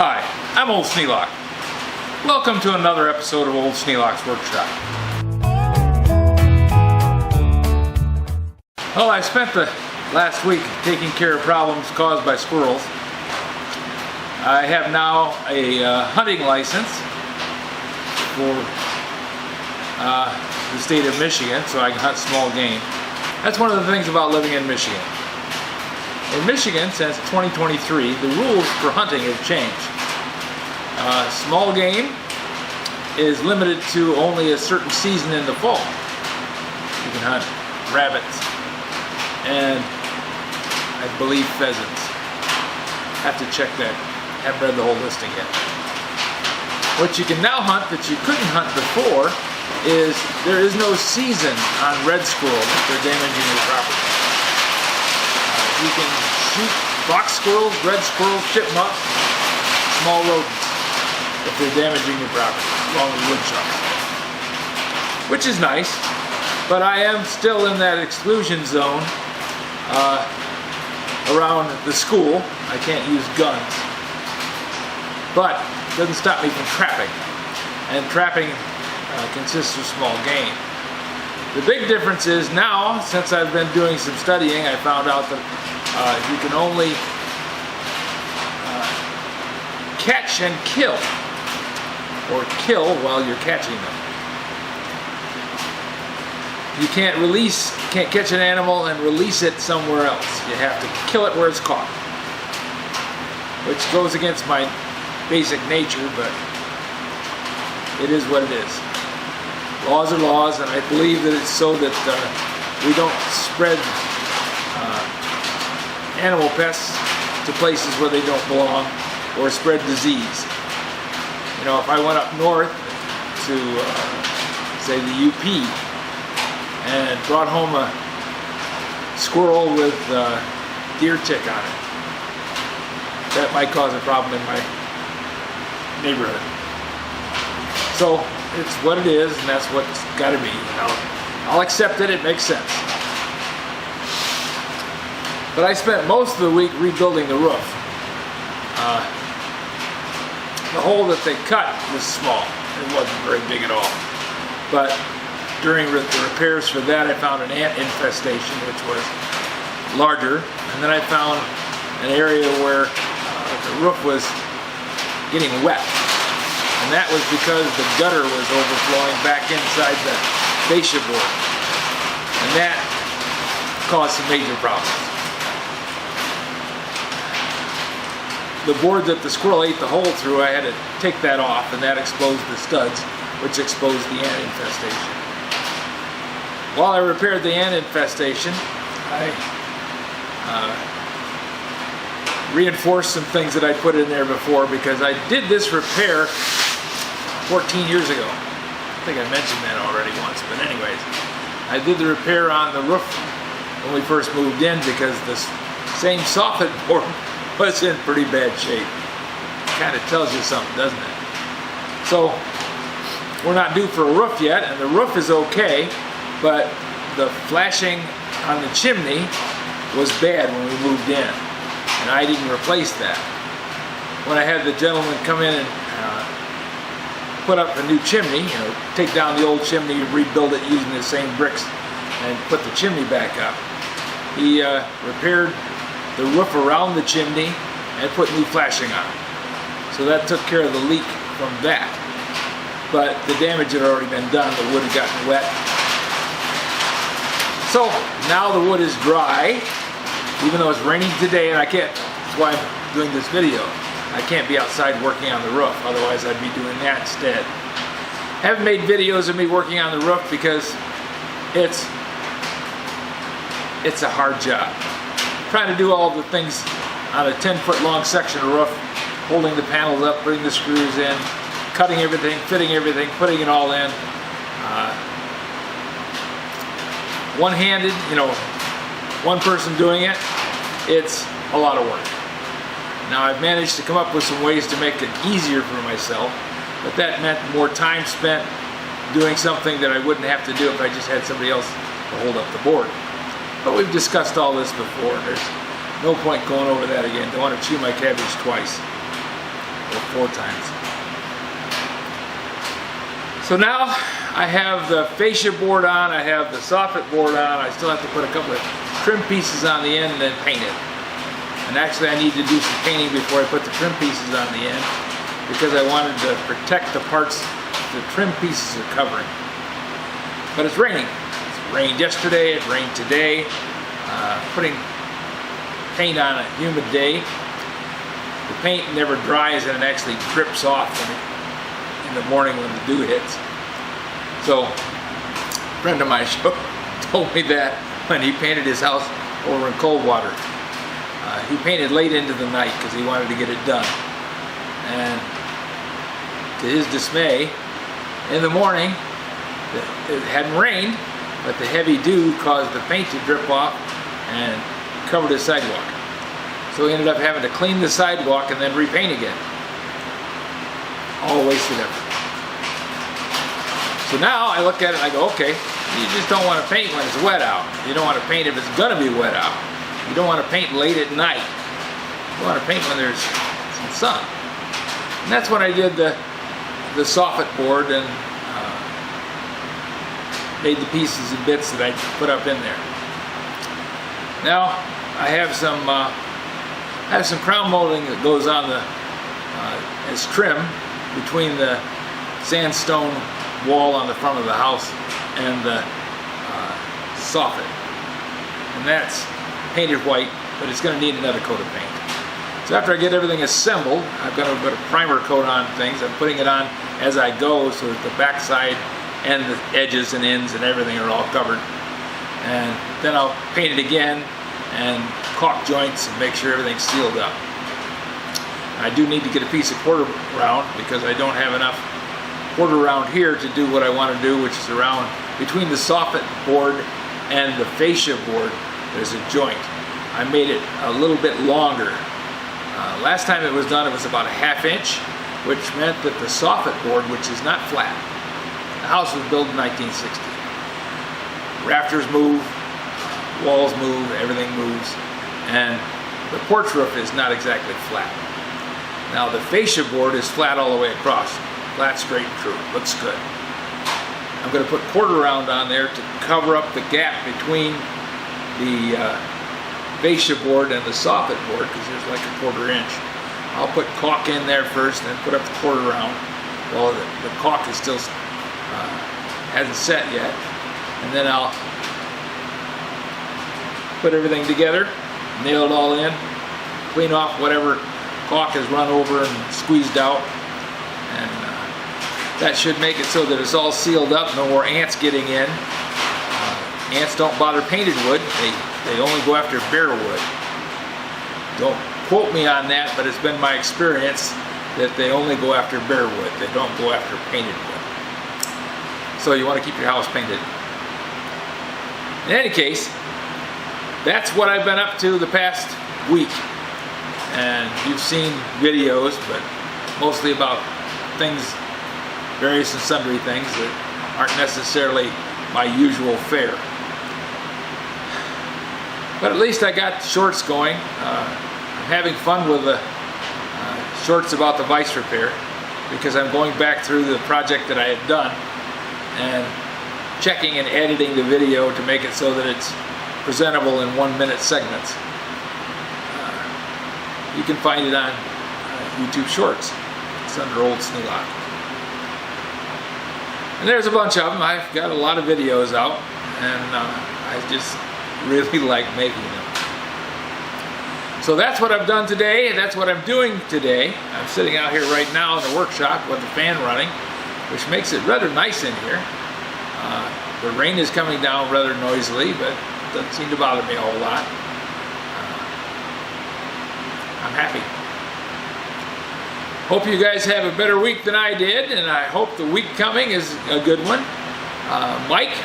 Hi, I'm Old Sneelock. Welcome to another episode of Old Sneelock's Workshop. Well, I spent the last week taking care of problems caused by squirrels. I have now a hunting license for the state of Michigan, so I can hunt small game. That's one of the things about living in Michigan. In Michigan, since 2023, the rules for hunting have changed. Small game is limited to only a certain season in the fall. You can hunt rabbits and I believe pheasants. Have to check that. Haven't read the whole listing yet. What you can now hunt that you couldn't hunt before is there is no season on red squirrels if they're damaging your property. You can shoot box squirrels, red squirrels, chipmunks, small rodents if they're damaging your property, along with woodchucks. Which is nice, but I am still in that exclusion zone around the school. I can't use guns. But it doesn't stop me from trapping. And trapping consists of small game. The big difference is now, since I've been doing some studying, I found out that you can only catch and kill, or kill while you're catching them. You can't catch an animal and release it somewhere else. You have to kill it where it's caught, which goes against my basic nature, but it is what it is. Laws are laws, and I believe that it's so that we don't spread animal pests to places where they don't belong, or spread disease. You know, if I went up north to, say, the UP and brought home a squirrel with deer tick on it, that might cause a problem in my neighborhood. So it's what it is, and that's what it's got to be. You know, I'll accept it. It makes sense. But I spent most of the week rebuilding the roof. The hole that they cut was small. It wasn't very big at all. But during the repairs for that, I found an ant infestation, which was larger. And then I found an area where the roof was getting wet. And that was because the gutter was overflowing back inside the fascia board. And that caused some major problems. The board that the squirrel ate the hole through, I had to take that off, and that exposed the studs, which exposed the ant infestation. While I repaired the ant infestation, I reinforced some things that I put in there before, because I did this repair 14 years ago. I think I mentioned that already once, but anyways, I did the repair on the roof when we first moved in, because the same soffit board was in pretty bad shape. Kind of tells you something, doesn't it? So we're not due for a roof yet, and the roof is okay, but the flashing on the chimney was bad when we moved in, and I didn't replace that. When I had the gentleman come in and put up a new chimney, you know, take down the old chimney, rebuild it using the same bricks, and put the chimney back up, he repaired the roof around the chimney and put new flashing on. So that took care of the leak from that. But the damage had already been done. The wood had gotten wet. So now the wood is dry, even though it's raining today, and I can't, that's why I'm doing this video. I can't be outside working on the roof, otherwise I'd be doing that instead. I haven't made videos of me working on the roof because it's a hard job. Trying to do all the things on a 10-foot long section of roof, holding the panels up, putting the screws in, cutting everything, fitting everything, putting it all in. One-handed, you know, one person doing it, it's a lot of work. Now I've managed to come up with some ways to make it easier for myself, but that meant more time spent doing something that I wouldn't have to do if I just had somebody else to hold up the board. But we've discussed all this before. There's no point going over that again. Don't want to chew my cabbage twice. 4 times. So now I have the fascia board on, I have the soffit board on, I still have to put a couple of trim pieces on the end and then paint it. And actually I need to do some painting before I put the trim pieces on the end, because I wanted to protect the parts the trim pieces are covering. But it's raining. It rained yesterday, it rained today. Putting paint on a humid day, the paint never dries and it actually drips off in the morning when the dew hits. So a friend of mine told me that when he painted his house over in Coldwater. He painted late into the night because he wanted to get it done. And to his dismay, in the morning, it hadn't rained, but the heavy dew caused the paint to drip off and covered his sidewalk. So he ended up having to clean the sidewalk and then repaint again. All wasted effort. So now I look at it and I go, okay, you just don't want to paint when it's wet out. You don't want to paint if it's going to be wet out. You don't want to paint late at night. You want to paint when there's some sun. And that's when I did the soffit board and made the pieces and bits that I put up in there. Now I have some crown molding that goes on as trim between the sandstone wall on the front of the house and the soffit, and that's painted white, but it's going to need another coat of paint. So after I get everything assembled, I'm going to put a primer coat on things. I'm putting it on as I go so that the back side and the edges and ends and everything are all covered. And then I'll paint it again and caulk joints and make sure everything's sealed up. I do need to get a piece of quarter round because I don't have enough quarter round here to do what I want to do, which is around between the soffit board and the fascia board. There's a joint. I made it a little bit longer. Last time it was done, it was about a 1/2 inch, which meant that the soffit board, which is not flat, the house was built in 1960. Rafters move, walls move, everything moves, and the porch roof is not exactly flat. Now the fascia board is flat all the way across, flat, straight, and true. Looks good. I'm going to put quarter round on there to cover up the gap between the fascia board and the soffit board, because there's like a 1/4 inch. I'll put caulk in there first and put up the quarter round while the caulk is still hasn't set yet, and then I'll put everything together, nail it all in, clean off whatever caulk has run over and squeezed out, and that should make it so that it's all sealed up, no more ants getting in. Ants don't bother painted wood, they only go after bare wood. Don't quote me on that, but it's been my experience that they only go after bare wood, they don't go after painted wood. So you want to keep your house painted. In any case, that's what I've been up to the past week. And you've seen videos, but mostly about things, various and sundry things that aren't necessarily my usual fare. But at least I got shorts going. I'm having fun with the shorts about the vise repair, because I'm going back through the project that I had done and checking and editing the video to make it so that it's presentable in 1-minute segments. You can find it on YouTube Shorts. It's under Old Sneelock. And there's a bunch of them. I've got a lot of videos out, and I just really like making them. So that's what I've done today, and that's what I'm doing today. I'm sitting out here right now in the workshop with the fan running, which makes it rather nice in here. The rain is coming down rather noisily, but it doesn't seem to bother me a whole lot. I'm happy. Hope you guys have a better week than I did, and I hope the week coming is a good one. Mike,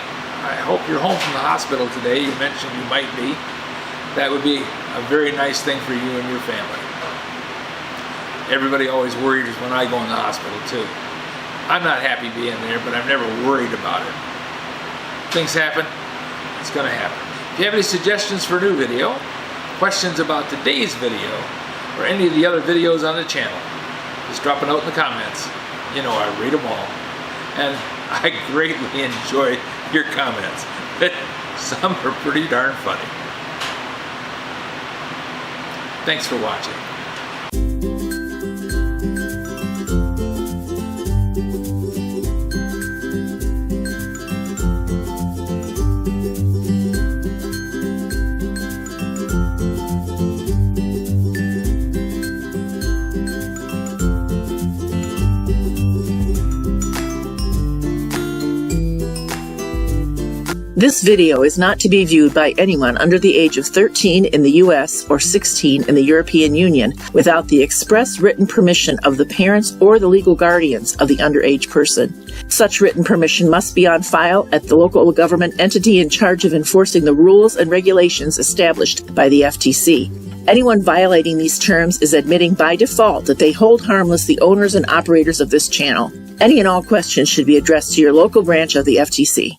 I hope you're home from the hospital today. You mentioned you might be. That would be a very nice thing for you and your family. Everybody always worries when I go in the hospital too. I'm not happy being there, but I'm never worried about it. Things happen, it's going to happen. If you have any suggestions for a new video, questions about today's video, or any of the other videos on the channel, just drop a note in the comments. You know, I read them all. And I greatly enjoy your comments. Some are pretty darn funny. Thanks for watching. This video is not to be viewed by anyone under the age of 13 in the U.S. or 16 in the European Union without the express written permission of the parents or the legal guardians of the underage person. Such written permission must be on file at the local government entity in charge of enforcing the rules and regulations established by the FTC. Anyone violating these terms is admitting by default that they hold harmless the owners and operators of this channel. Any and all questions should be addressed to your local branch of the FTC.